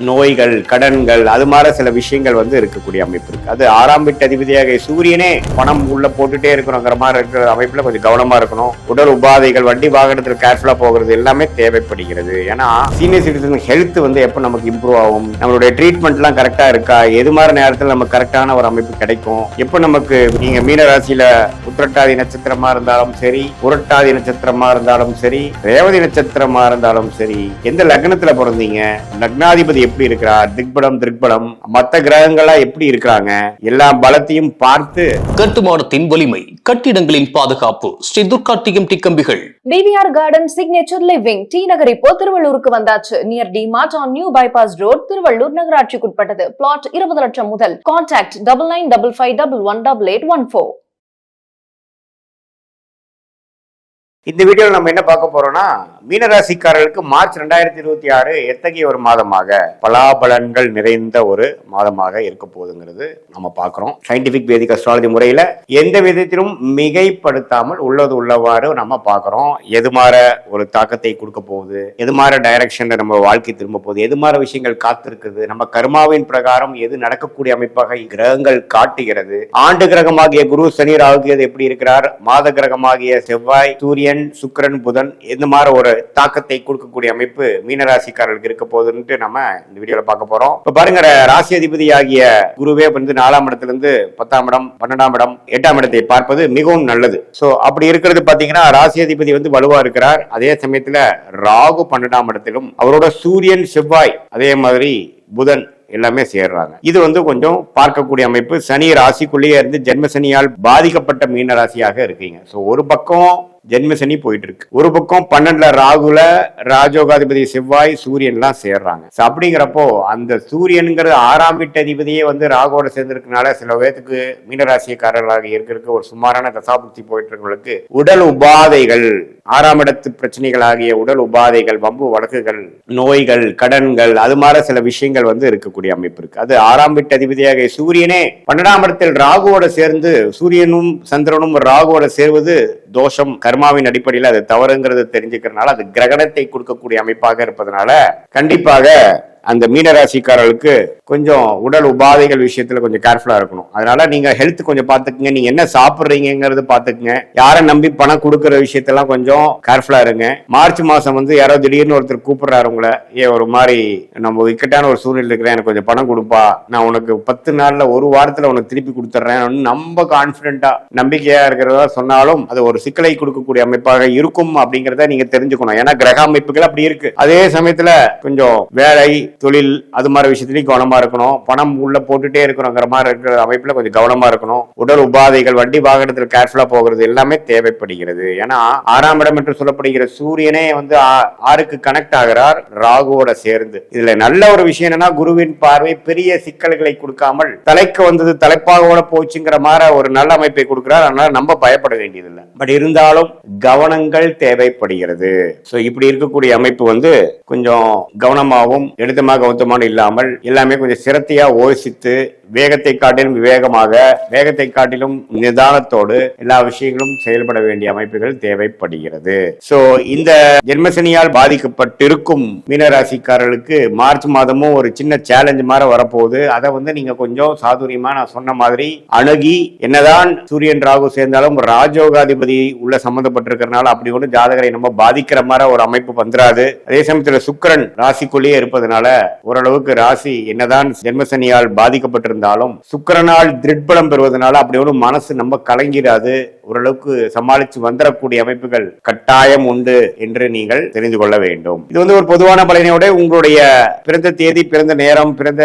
நோய்கள், கடன்கள், அது மாதிரி சில விஷயங்கள் வந்து இருக்கக்கூடிய அமைப்பு இருக்கு. அது 6ஆம் வீட்டு அதிபதியாக சூரியனே பணம் உள்ள போட்டுட்டே இருக்கிறோங்கிற மாதிரி இருக்கிற அமைப்புல கொஞ்சம் கவனமா இருக்கணும். உடல் உபாதைகள், வண்டி வாகனத்தில் கேர்ஃபுல்லா போகிறது எல்லாமே தேவைப்படுகிறது. ஏன்னா சீனியர் சிட்டிசன் ஹெல்த் வந்து எப்ப நமக்கு இம்ப்ரூவ் ஆகும், நம்மளுடைய ட்ரீட்மெண்ட் எல்லாம் கரெக்டா இருக்கா, எது மாதிரி நேரத்தில் நமக்கு கரெக்டான ஒரு அமைப்பு கிடைக்கும், எப்ப நமக்கு நீங்க மீன ராசியில உத்திரட்டாதி நட்சத்திரமா இருந்தாலும் சரி, புரட்டாதி நட்சத்திரமா இருந்தாலும் சரி, ரேவதி நட்சத்திரமா இருந்தாலும் சரி, எந்த லக்னத்துல பிறந்தீங்க, லக்னாதிபதி எப்படி இருக்கிறார், திக்பலம் மத்த கிரகங்களா எப்படி இருக்கிறாங்க, எல்லா பலத்தையும் பார்த்து கட்டுமானத்தின் வலிமை, கட்டிடங்களின் பாதுகாப்பு, ஸ்ரீ துர்கார்த்திகம் டிக்கம்பிகள். DVR garden signature living T Nagar இப்போ திருவள்ளூருக்கு வந்தாச்சு. Near D Mart on new bypass road, Tiruvallur நகராட்சிக்குட்பட்டது. பிளாட் 20 லட்சம் முதல். கான்டாக்ட் 9955511814. இந்த வீடியோவில் நம்ம என்ன பார்க்க போறோம்னா, மீனராசிக்காரர்களுக்கு மார்ச் 2026 எத்தகைய ஒரு மாதமாக, பலாபலன்கள் நிறைந்த ஒரு மாதமாக இருக்க போகுதுங்கிறது நம்ம பார்க்கிறோம். சயின்டிபிக் வேதிக் அஸ்ட்ராலஜி முறையில எந்த விதத்திலும் மிகைப்படுத்தாமல் உள்ளது உள்ளவாறு நம்ம பார்க்கிறோம். எது மாற ஒரு தாக்கத்தை கொடுக்க போகுது, எது மாற டைரக்ஷன்ல நம்ம வாழ்க்கை திரும்ப போகுது, எது மாற விஷயங்கள் காத்திருக்குது, நம்ம கர்மாவின் பிரகாரம் எது நடக்கக்கூடிய அமைப்பாக கிரகங்கள் காட்டுகிறது. ஆண்டு கிரகமாகிய குரு, சனி, ராகு எப்படி இருக்கிறார், மாத கிரகமாகிய செவ்வாய், சூரியன், சுக்கிரன், புதன், இந்த மாதிரி ஒரு தாக்கத்தை கொடுக்கக்கூடிய அமைப்பு மீனராசிக்காரர்களுக்கு இருக்க போகுதுன்னு நம்ம இந்த வீடியோல பார்க்க போறோம். இப்ப பாருங்க, ராசி அதிபதி ஆகிய குருவே வந்து 4ஆம் இடத்துல இருந்து 10ஆம் இடம், 12ஆம் இடம், 8ஆம் இடத்தை பார்ப்பது மிகவும் நல்லது. சோ அப்படி இருக்கிறது பாத்தீங்கன்னா, ராசி அதிபதி வந்து வலுவா இருக்கிறார். அதே சமயத்துல ராகு 12ஆம் இடத்திலும், அவரோட சூரியன், செவ்வாய், அதே மாதிரி புதன் எல்லாமே சேர்றாங்க. இது வந்து கொஞ்சம் பார்க்கக்கூடிய அமைப்பு. சனி ராசிக்குள்ளேயே இருந்து ஜென்மசனியால் பாதிக்கப்பட்ட மீன ராசியாக இருக்கீங்க. சோ ஒரு பக்கம் ஜென்மசனி போயிட்டு இருக்கு, ஒரு பக்கம் 12ல ராகுல ராஜோகாதிபதி செவ்வாய், சூரியன் எல்லாம் சேர்றாங்க. அப்படிங்கிறப்போ அந்த சூரியன்கிற 6ஆம் வீட்டு அதிபதியே வந்து ராகுவோட சேர்ந்திருக்கனால சில பேருக்கு மீனராசிக்காரர்களாக இருக்கிறதுக்கு ஒரு சுமாரான தசாபுக்தி போயிட்டு இருக்கவங்களுக்கு உடல் உபாதைகள், 6ஆம் இடத்து பிரச்சனைகள் ஆகிய உடல் உபாதைகள், வம்பு வழக்குகள், நோய்கள், கடன்கள், அது மாதிரி சில விஷயங்கள் வந்து இருக்கக்கூடிய அமைப்பு இருக்கு. அது 6ஆம் வீட்டு அதிபதியாக சூரியனே 12ஆம் இடத்தில் ராகுவோட சேர்ந்து, சூரியனும் சந்திரனும் ராகுவோட சேர்வது தோஷம், கர்மாவின் அடிப்படையில் அது தவறுங்கிறது தெரிஞ்சுக்கிறதுனால அது கிரகணத்தை கொடுக்கக்கூடிய அமைப்பாக இருப்பதனால கண்டிப்பாக அந்த மீனராசிக்காரர்களுக்கு கொஞ்சம் உடல் உபாதைகள் விஷயத்துல கொஞ்சம் கேர்ஃபுல்லா இருக்கணும். அதனால நீங்க ஹெல்த் கொஞ்சம் பாத்துக்குங்க, நீங்க என்ன சாப்பிடுறீங்கிறது பாத்துக்குங்க, யாரை நம்பி பணம் கொடுக்கற விஷயத்தெல்லாம் கொஞ்சம் கேர்ஃபுல்லா இருங்க. மார்ச் மாசம் வந்து யாரோ திடீர்னு ஒருத்தர் கூப்பிடுறாரு உங்களை, ஒரு மாதிரி நம்ம இக்கட்டான ஒரு சூழ்நிலை இருக்கிறேன், எனக்கு கொஞ்சம் பணம் கொடுப்பா, நான் உனக்கு 10 நாள்ல ஒரு வாரத்துல உனக்கு திருப்பி கொடுத்துட்றேன், நம்ம கான்பிடென்டா நம்பிக்கையா இருக்கிறதா சொன்னாலும் அது ஒரு சிக்கலை கொடுக்கக்கூடிய அமைப்பாக இருக்கும் அப்படிங்கிறத நீங்க தெரிஞ்சுக்கணும். ஏன்னா கிரக அமைப்புகள் அப்படி இருக்கு. அதே சமயத்துல கொஞ்சம் வேலை, தொழில், அது மாதிரி விஷயத்திலையும் கவனமா இருக்கணும். பணம் உள்ள போட்டுட்டே இருக்கிறோங்கிற மாதிரி இருக்கிற அமைப்புல கொஞ்சம் கவனமா இருக்கணும். உடல் உபாதைகள், வண்டி வாகனத்தில் கேர்ஃபுல்லா போகிறது எல்லாமே தேவைப்படுகிறது. ஏன்னா 6ஆம் இடம் என்று சொல்லப்படுகிற சூரியனே வந்து 6க்கு கனெக்ட் ஆகிறார் ராகுவோட சேர்ந்து. இதுல நல்ல ஒரு விஷயம் என்னன்னா, குருவின் பார்வை பெரிய சிக்கல்களை கொடுக்காமல் தலைக்கு வந்தது தலைப்பாக போச்சுங்கிற மாதிரி ஒரு நல்ல அமைப்பை கொடுக்கிறார். அதனால நம்ம பயப்பட வேண்டியதில்லை. பட் இருந்தாலும் கவனங்கள் தேவைப்படுகிறது. சோ இப்படி இருக்கக்கூடிய அமைப்பு வந்து கொஞ்சம் கவனமாகவும் கௌதமான இல்லாமல் எல்லாமே கொஞ்சம் சிரத்தையா யோசித்து, வேகத்தை காட்டிலும் விவேகமாக, வேகத்தை காட்டிலும் நிதானத்தோடு எல்லா விஷயங்களும் செயல்பட வேண்டிய அமைப்புகள் தேவைப்படுகிறது. சோ இந்த ஜென்மசனியால் பாதிக்கப்பட்டிருக்கும் மீனராசிக்காரர்களுக்கு மார்ச் மாதமும் ஒரு சின்ன சேலஞ்ச் மாதிரி வரப்போகுது. அதை வந்து நீங்க கொஞ்சம் சாதுரியமா நான் சொன்ன மாதிரி அணுகி, என்னதான் சூரியன் ராகு சேர்ந்தாலும் ராஜோகாதிபதி உள்ள சம்பந்தப்பட்டிருக்கிறதுனால அப்படி ஒன்று ஜாதகரை நம்ம பாதிக்கிற மாதிரி ஒரு அமைப்பு வந்துடாது. அதே சமயத்தில் சுக்கிரன் ராசிக்குள்ளேயே இருப்பதனால ஓரளவுக்கு ராசி என்னதான் ஜென்மசனியால் பாதிக்கப்பட்டிருந்தாலும் சுக்கிரனால் திரிட்பலம் பெறுவதனால அப்படி ஒரு மனசு நம்ம கலங்கிடாது. ஓரளவுக்கு சமாளித்து வந்துடக்கூடிய அமைப்புகள் கட்டாயம் உண்டு என்று நீங்கள் தெரிந்து கொள்ள வேண்டும். இது வந்து ஒரு பொதுவான பலனையோட உங்களுடைய பிறந்த தேதி, பிறந்த நேரம், பிறந்த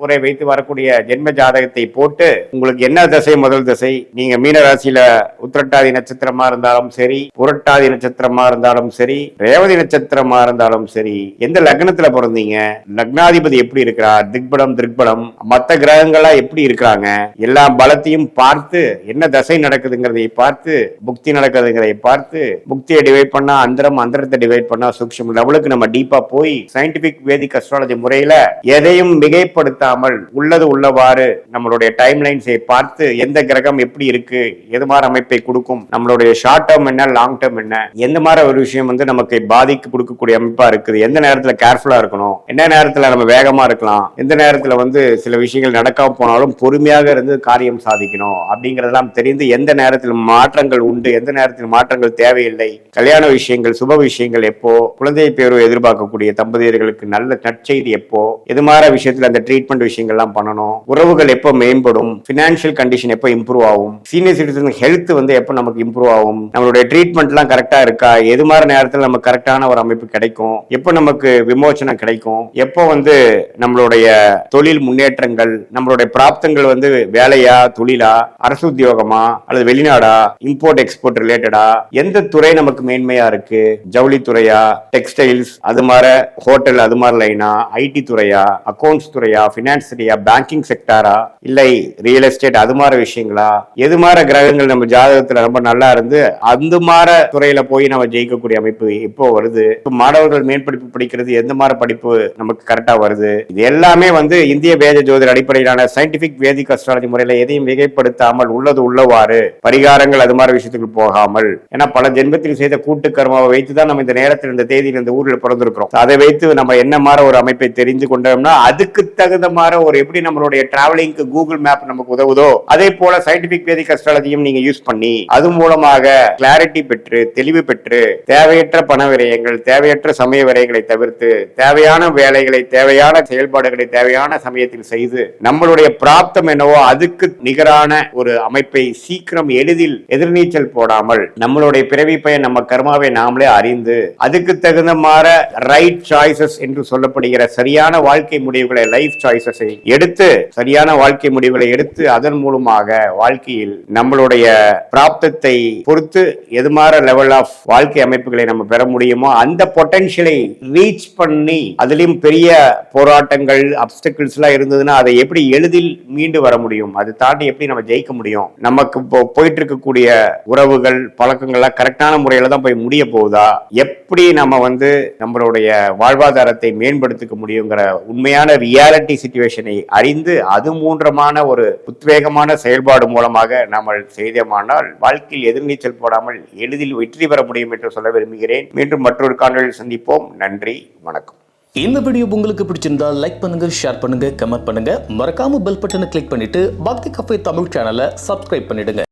உரை வைத்து வரக்கூடிய ஜென்ம ஜாதகத்தை போட்டு உங்களுக்கு என்ன தசை முதல் தசை, நீங்க மீன ராசியில உத்திரட்டாதி நட்சத்திரமா இருந்தாலும் சரி, புரட்டாதி நட்சத்திரமா இருந்தாலும் சரி, ரேவதி நட்சத்திரமா இருந்தாலும் சரி, எந்த லக்னத்துல பிறந்தீங்க, லக்னாதிபதி எப்படி இருக்கிறார், திக்பலம் மத்த கிரகங்களா எப்படி இருக்கிறாங்க, எல்லா பலத்தையும் பார்த்து என்ன தசை நடக்குதுங்கிறதை பார்த்து பார்த்து புக்தி நடக்கிறதுங்கிறதை பார்த்து புக்தியை டிவைட் பண்ணா அந்தரம், அந்தரத்தை டிவைட் பண்ணா சூக்ஷ்ம லெவலுக்கு நம்ம டீப்பா போய் சயின்டிபிக் வேதிக் அஸ்ட்ராலஜி முறையில எதையும் மிகைப்படுத்தாமல் உள்ளது உள்ளவாறு நம்மளுடைய டைம் லைன்ஸை பார்த்து எந்த கிரகம் எப்படி இருக்கு, எது மாதிரி அமைப்பை கொடுக்கும், நம்மளுடைய ஷார்ட் டேர்ம் என்ன, லாங் டேர்ம் என்ன, எந்த மாதிரி ஒரு விஷயம் வந்து நமக்கு பாதிக்கு கொடுக்கக்கூடிய அமைப்பா இருக்குது, எந்த நேரத்துல கேர்ஃபுல்லா இருக்கணும், என்ன நேரத்துல நம்ம வேகமா இருக்கலாம், எந்த நேரத்துல வந்து சில விஷயங்கள் நடக்காம போனாலும் பொறுமையாக இருந்து காரியம் சாதிக்கணும் அப்படிங்கறதெல்லாம் தெரிந்து எந்த நேரத்தில் மாற்றங்கள் உண்டு, எந்த நேரத்தில் மாற்றங்கள் தேவையில்லை, கல்யாண விஷயங்கள், சுப விஷயங்கள் எப்போ, குழந்தை பேரு எதிர்பார்க்கக்கூடிய தம்பதியர்களுக்கு நல்ல நற்செய்தி எப்போ, எது மாதிரி விஷயத்துல அந்த ட்ரீட்மெண்ட் விஷயங்கள்லாம் பண்ணணும், உறவுகள் எப்போ மேம்படும், பினான்சியல் கண்டிஷன் எப்போ இம்ப்ரூவ் ஆகும், சீனியர் சிட்டிசன் ஹெல்த் வந்து எப்போ நமக்கு இம்ப்ரூவ் ஆகும், நம்மளுடைய ட்ரீட்மெண்ட் எல்லாம் கரெக்டா இருக்கா, எது மாதிரி நேரத்தில் நமக்கு கரெக்டான ஒரு அமைப்பு கிடைக்கும், எப்போ நமக்கு விமோச்சனம் கிடைக்கும், எப்போ வந்து நம்மளுடைய தொழில் முன்னேற்றங்கள், நம்மளுடைய பிராப்தங்கள் வந்து வேலையா, தொழிலா, அரசு உத்தியோகமா அல்லது வெளிநாடா, இம்போர்ட் எக்ஸ்போர்ட் ரிலேட்டடா, எந்த துறை நமக்கு மேன்மையா இருக்கு, ஜவுளி துறையா, டெக்ஸ்டைல்ஸ் அது மாதிரி, ஹோட்டல் அது மாதிரி லைனா, ஐடி துறையா, அக்கௌண்ட்ஸ் துறையா, பினான்ஸ் துறையா, பேங்கிங் செக்டாரா, இல்லை ரியல் எஸ்டேட் அது மாதிரி விஷயங்களா, எது மாதிரி கிரகங்கள் நம்ம ஜாதகத்துல ரொம்ப நல்லா இருந்து அந்த மாதிரி துறையில போய் நம்ம ஜெயிக்கக்கூடிய அமைப்பு இப்போ வருது. மாணவர்கள் மேற்படிப்பு படிக்கிறது எந்த மாதிரி படிப்பு நமக்கு கரெக்டா வருது, இது எல்லாமே வந்து இந்திய வேத ஜோதிட அடிப்படையிலான சயின்டிபிக் வேதிக் அஸ்ட்ராலஜி முறையில எதையும் மிகைப்படுத்தாமல் உள்ளது உள்ளவாறு பரிகாரங்கள் அது மாதிரி விஷயத்துக்கு போகாமல், ஏன்னா பல ஜென்மத்தில் செய்த கூட்டு கர்மாவை வைத்துதான் நம்ம இந்த நேரத்தில் இந்த தேதியில் இந்த ஊரில் பிறந்திருக்கிறோம். அதை வைத்து நம்ம என்ன மாதிரி ஒரு அமைப்பை தெரிந்து கொண்டோம்னா அதுக்கு தகுந்த மாதிரி ஒரு எப்படி நம்மளுடைய டிராவலிங்க்கு கூகுள் மேப் நமக்கு உதவுதோ அதே போல சயின்டிபிக் வேதிக் அஸ்ட்ராலஜியும் நீங்க யூஸ் பண்ணி அது மூலமாக கிளாரிட்டி பெற்று தெளிவு பெற்று தேவையற்ற பண விரயங்கள், தேவையற்ற சமய விரயங்களை தவிர்த்து தேவையான வேலைகளை, தேவையான செயல்பாடுகளை தேவையான சமயத்தில் செய்து நம்மளுடைய பிராப்தம் என்னவோ அதுக்கு நிகரான ஒரு அமைப்பை சீக்கிரம் எளிதில் எதிர்நீச்சல் போடாமல் நம்மளுடைய பிறவி பயன் நம்ம கர்மாவை நாமளே அறிந்து அதுக்கு தகுந்த மாதிரி ரைட் சாய்ஸஸ் என்று சொல்லப்படுகிற சரியான வாழ்க்கை முடிவுகளை, லைஃப் சாய்ஸஸை எடுத்து சரியான வாழ்க்கை முடிவுகளை எடுத்து அதன் மூலமாக வாழ்க்கையில் நம்மளுடைய பிராப்தத்தை பொறுத்து எது மாதிரி லெவல் ஆஃப் வாழ்க்கை அமைப்புகளை நம்ம பெற முடியுமோ அந்த பொட்டன்ஷியலை ரீச் பண்ணி அதுலயும் பெரிய போராட்டங்கள், அப்டக்கிள்ஸ் எல்லாம் இருந்ததுன்னா அதை எப்படி எளிதில் மீண்டு வர முடியும், அது தாண்டி எப்படி நம்ம ஜெயிக்க முடியும், நமக்கு போயிட்டு இருக்கக்கூடிய உறவுகள் பழக்கங்கள்லாம் கரெக்டான முறையில தான் போய் முடிய போகுதா, எப்படி நம்ம வந்து நம்மளுடைய வாழ்வாதாரத்தை மேம்படுத்திக்க முடியுங்கிற உண்மையான ரியாலிட்டி சிச்சுவேஷனை அறிந்து அது மூன்றமான ஒரு உத்வேகமான செயல்பாடு மூலமாக நம்ம செய்தோமானால் வாழ்க்கையில் எதிர்நீச்சல் போடாமல் எளிதில் வெற்றி பெற முடியும் என்று சொல்ல விரும்புகிறேன். மீண்டும் மற்றொரு காணொளியில் சந்திப்போம். நன்றி, வணக்கம். இந்த வீடியோ உங்களுக்கு பிடிச்சிருந்தா லைக் பண்ணுங்க, ஷேர் பண்ணுங்க, கமெண்ட் பண்ணுங்க, மறக்காம பெல் பட்டனை கிளிக் பண்ணிட்டு பக்தி கஃபே தமிழ் சேனலை சப்ஸ்கிரைப் பண்ணிடுங்க.